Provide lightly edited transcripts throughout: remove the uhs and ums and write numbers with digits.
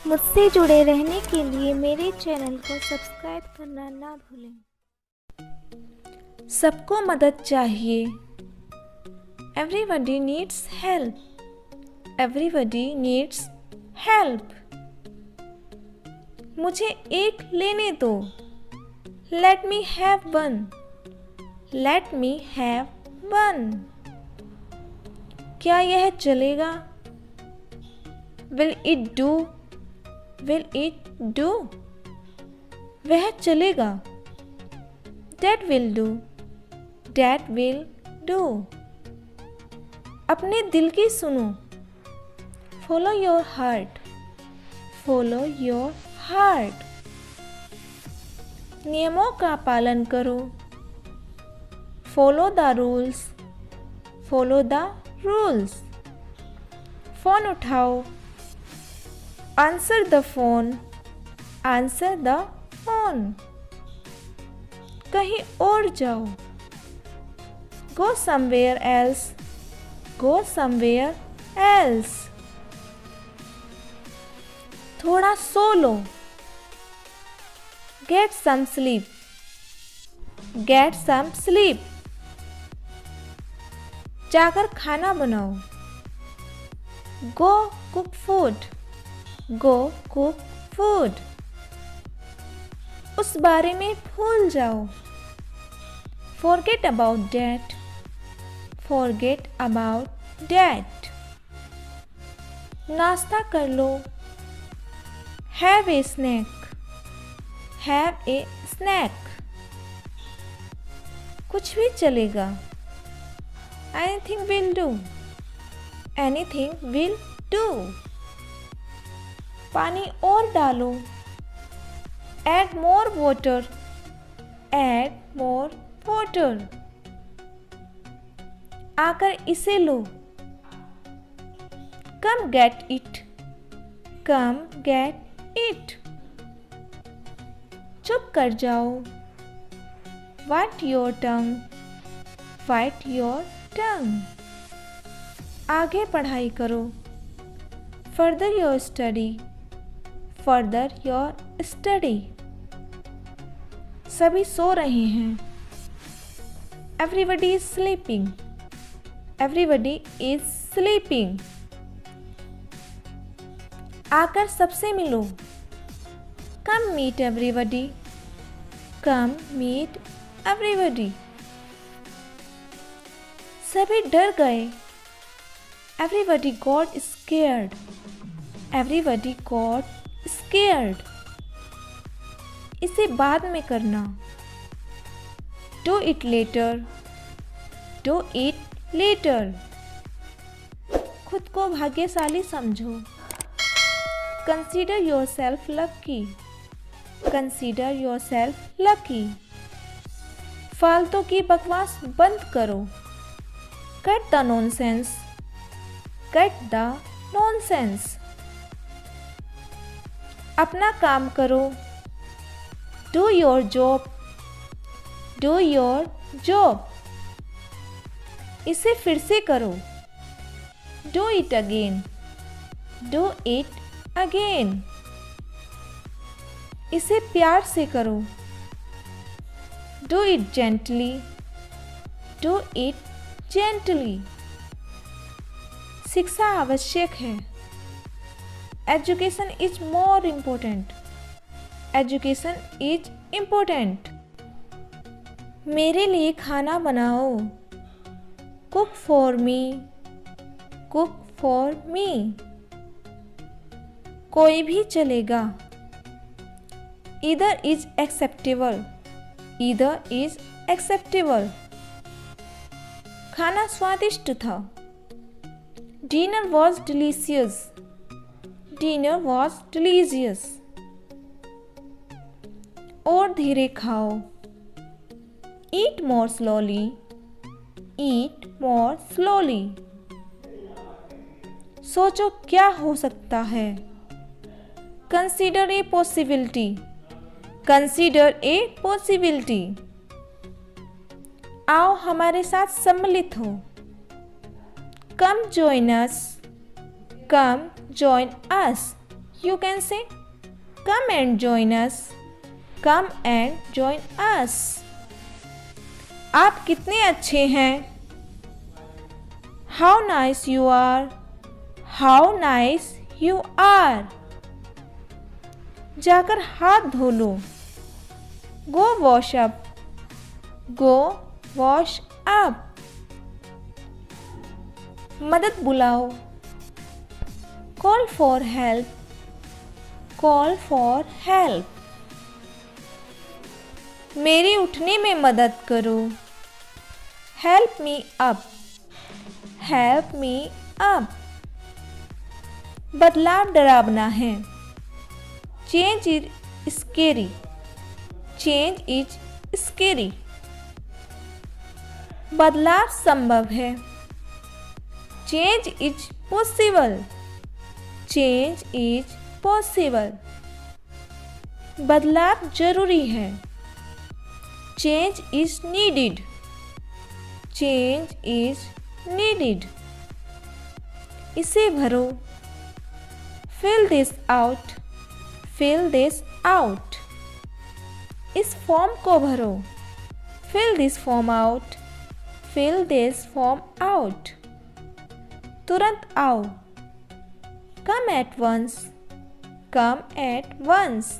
मुझसे जुड़े रहने के लिए मेरे चैनल को सब्सक्राइब करना ना भूलें। सबको मदद चाहिए। Everybody needs help. Everybody needs help. मुझे एक लेने दो। Let me have one. Let me have one. क्या यह चलेगा? Will it do? Will it do? वह चलेगा। That will do. That will do. अपने दिल की सुनो। Follow your heart. Follow your heart. नियमों का पालन करो। Follow the rules. Follow the rules. Phone उठाओ। Answer the phone. Answer the phone. कहीं और जाओ। Go somewhere else. Go somewhere else. थोड़ा सो लो। Get some sleep. Get some sleep. जाकर खाना बनाओ। Go cook food. Go cook food. उस बारे में भूल जाओ। Forget about that. Forget about that. नाश्ता कर लो। Have a snack. Have a snack. कुछ भी चलेगा। Anything will do. Anything will do. पानी और डालो। Add more water. Add more water. आकर इसे लो। Come get it. Come get it. चुप कर जाओ। Bite your tongue. Bite your tongue. आगे पढ़ाई करो। Further your study. Further your study. सभी सो रहे हैं। Everybody is sleeping. Everybody is sleeping. आकर सबसे मिलो। Come meet everybody. Come meet everybody. सभी डर गए। Everybody got scared. Everybody got scared. इसे बाद में करना। Do it later. Do it later. खुद को भाग्यशाली समझो। Consider yourself lucky. Consider yourself lucky. फालतू की बकवास बंद करो। Cut the nonsense. Cut the nonsense. अपना काम करो। Do your job. Do your job. इसे फिर से करो। Do it again. Do it again. इसे प्यार से करो। Do it gently. Do it gently. शिक्षा आवश्यक है। Education is more important. Education is important. मेरे लिए खाना बनाओ। Cook for me. Cook for me. कोई भी चलेगा। Either is acceptable. Either is acceptable. खाना स्वादिष्ट था। Dinner was delicious. Dinner was delicious. और धीरे खाओ। Eat more slowly. Eat more slowly. सोचो क्या हो सकता है। Consider a possibility. Consider a possibility. आओ हमारे साथ सम्मिलित हो। Come join us. Come join us. You can say, come and join us. Come and join us. आप कितने अच्छे हैं. How nice you are. How nice you are. जाकर हाथ धो लो. Go wash up. Go wash up. मदद बुलाओ. Call for help. Call for help. मेरी उठने में मदद करो. Help me up. Help me up. बदलाव डरावना है. Change is scary. Change is scary. बदलाव संभव है. Change is possible. Change is possible. बदलाव जरूरी है. Change is needed. Change is needed. इसे भरो. Fill this out. Fill this out. इस फॉर्म को भरो. Fill this form out. Fill this form out. तुरंत आओ. Come at once. Come at once.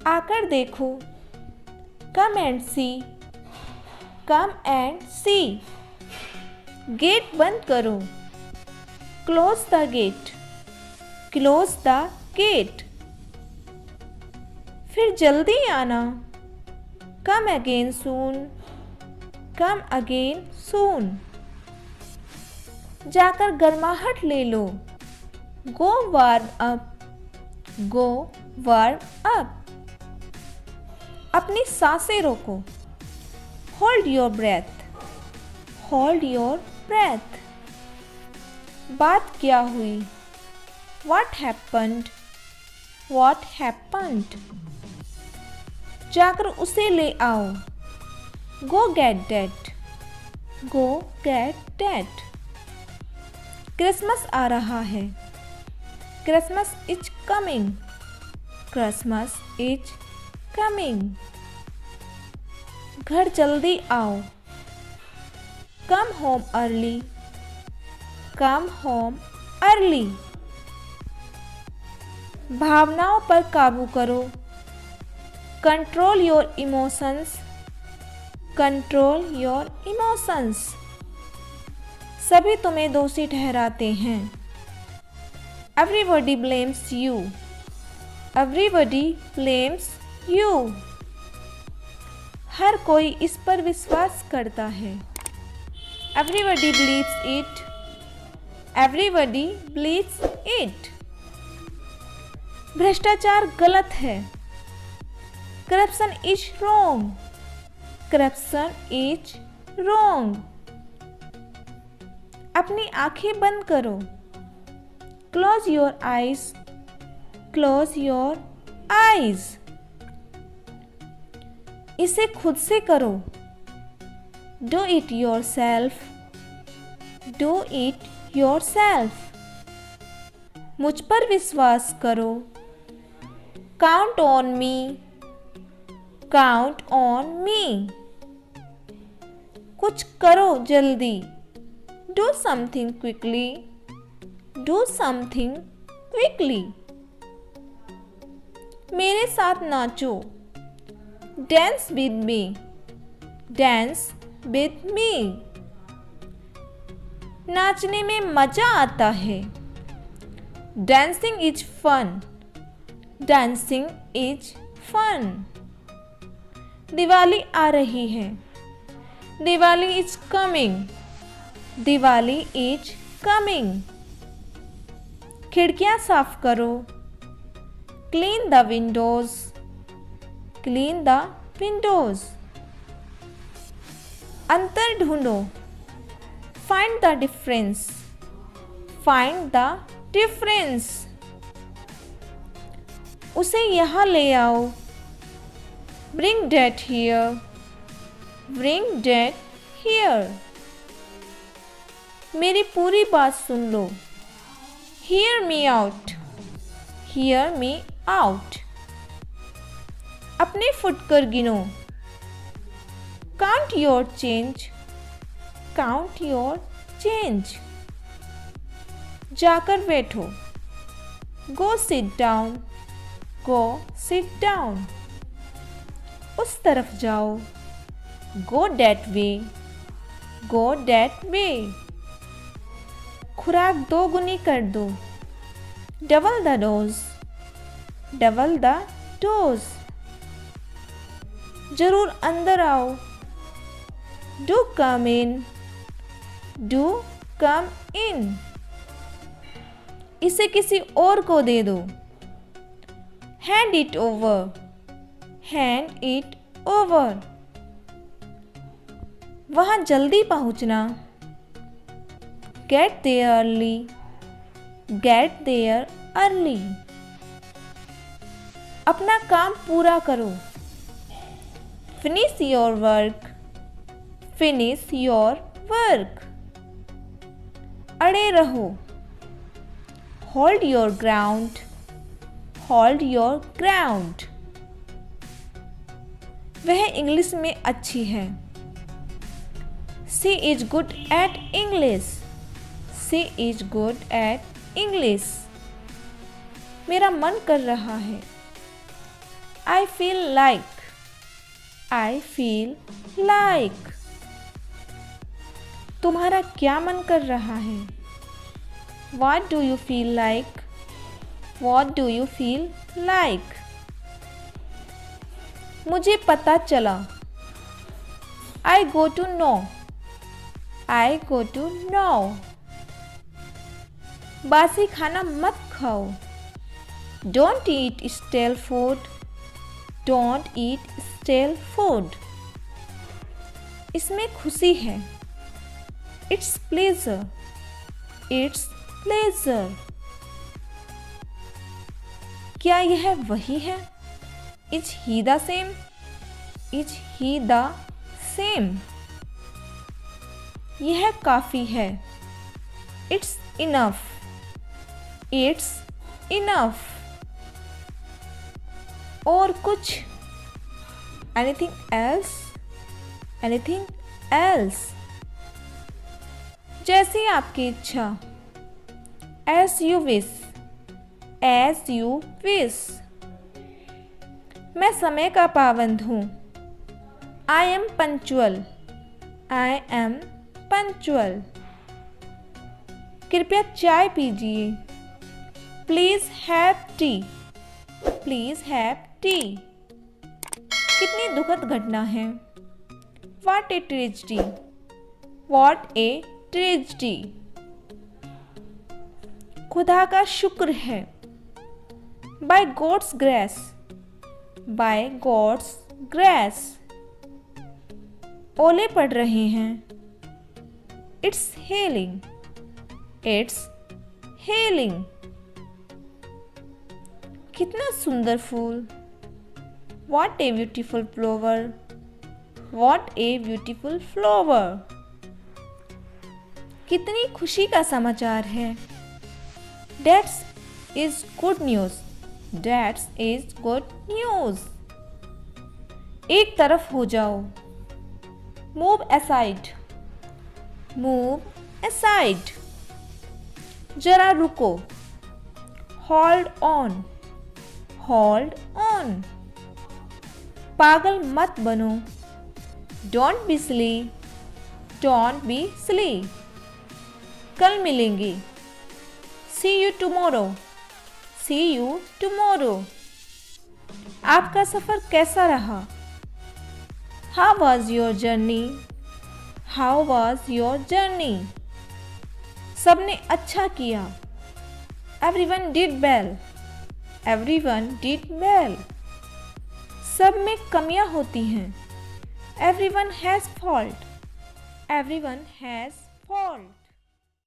आकर देखो. Come and see. Come and see. Gate बंद करो. Close the gate. Close the gate. फिर जल्दी आना. Come again soon. Come again soon. जाकर गर्माहट ले लो. Go warm up. Go warm up. अपनी सांसें रोको. Hold your breath. Hold your breath. बात क्या हुई? What happened? What happened? जाकर उसे ले आओ. Go get that. Go get that. Christmas आ रहा है. Christmas is coming. Christmas is coming. घर जल्दी आओ. Come home early. Come home early. भावनाओं पर काबू करो. Control your emotions. Control your emotions. सभी तुम्हें दोषी ठहराते हैं. Everybody blames you. Everybody blames you. हर कोई इस पर विश्वास करता है. Everybody believes it. Everybody believes it. भ्रष्टाचार गलत है. Corruption is wrong. Corruption is wrong. अपनी आंखें बंद करो. Close your eyes. Close your eyes. इसे खुद से करो. Do it yourself. Do it yourself. मुझ पर विश्वास करो. Count on me. Count on me. कुछ करो जल्दी. Do something quickly. Do something quickly. मेरे साथ नाचो. Dance with me. Dance with me. नाचने में मजा आता है. Dancing is fun. Dancing is fun. Diwali आ रही है. Diwali is coming. Diwali is coming. खिड़कियां साफ करो. Clean the windows. Clean the windows. अंतर ढूंढो. Find the difference. Find the difference. उसे यहाँ ले आओ. Bring that here. Bring that here. मेरी पूरी बात सुन लो. Hear me out. hear me out. अपने फुटकर गिनो. Count your change. Count your change. जाकर बैठो. Go sit down. Go sit down. उस तरफ जाओ. Go that way. Go that way. खुराक दोगुनी कर दो. Double the dose. Double the dose. जरूर अंदर आओ. Do come in. Do come in. इसे किसी और को दे दो. Hand it over. Hand it over. वहाँ जल्दी पहुँचना. Get there early. Get there early. अपना काम पूरा करो. Finish your work. Finish your work. अड़े रहो. Hold your ground. Hold your ground. वह इंग्लिश में अच्छी है. She is good at English. She is good at English. मेरा मन कर रहा है. I feel like. I feel like. तुम्हारा क्या मन कर रहा है? What do you feel like? What do you feel like? मुझे पता चला. I go to know. I go to know. बासी खाना मत खाओ. Don't eat stale food. Don't eat stale food. इसमें खुशी है. It's pleasure. It's pleasure. क्या यह वही है? Is he the same? Is he the same? यह काफी है. It's enough. It's enough. और कुछ? Anything else? Anything else? जैसी आपकी इच्छा. As you wish. As you wish. मैं समय का पाबंद हूँ. I am punctual. I am punctual. कृपया चाय पीजिए. Please have tea. Please have tea. कितनी दुखद घटना है. What a tragedy. What a tragedy. खुदा का शुक्र है. By God's grace. By God's grace. ओले पड़ रहे हैं. It's hailing. It's hailing. कितना सुंदर फूल. What a beautiful flower. What a beautiful flower. कितनी खुशी का समाचार है. That is good news. That is good news. एक तरफ हो जाओ. Move aside. Move aside. जरा रुको. Hold on. Hold on. पागल मत बनो. Don't be silly. Don't be silly. कल मिलेंगे. See you tomorrow. See you tomorrow. आपका सफ़र कैसा रहा? How was your journey? How was your journey? सबने अच्छा किया. Everyone did well. Everyone did well. सब में कमियां होती हैं. Everyone has fault. Everyone has fault.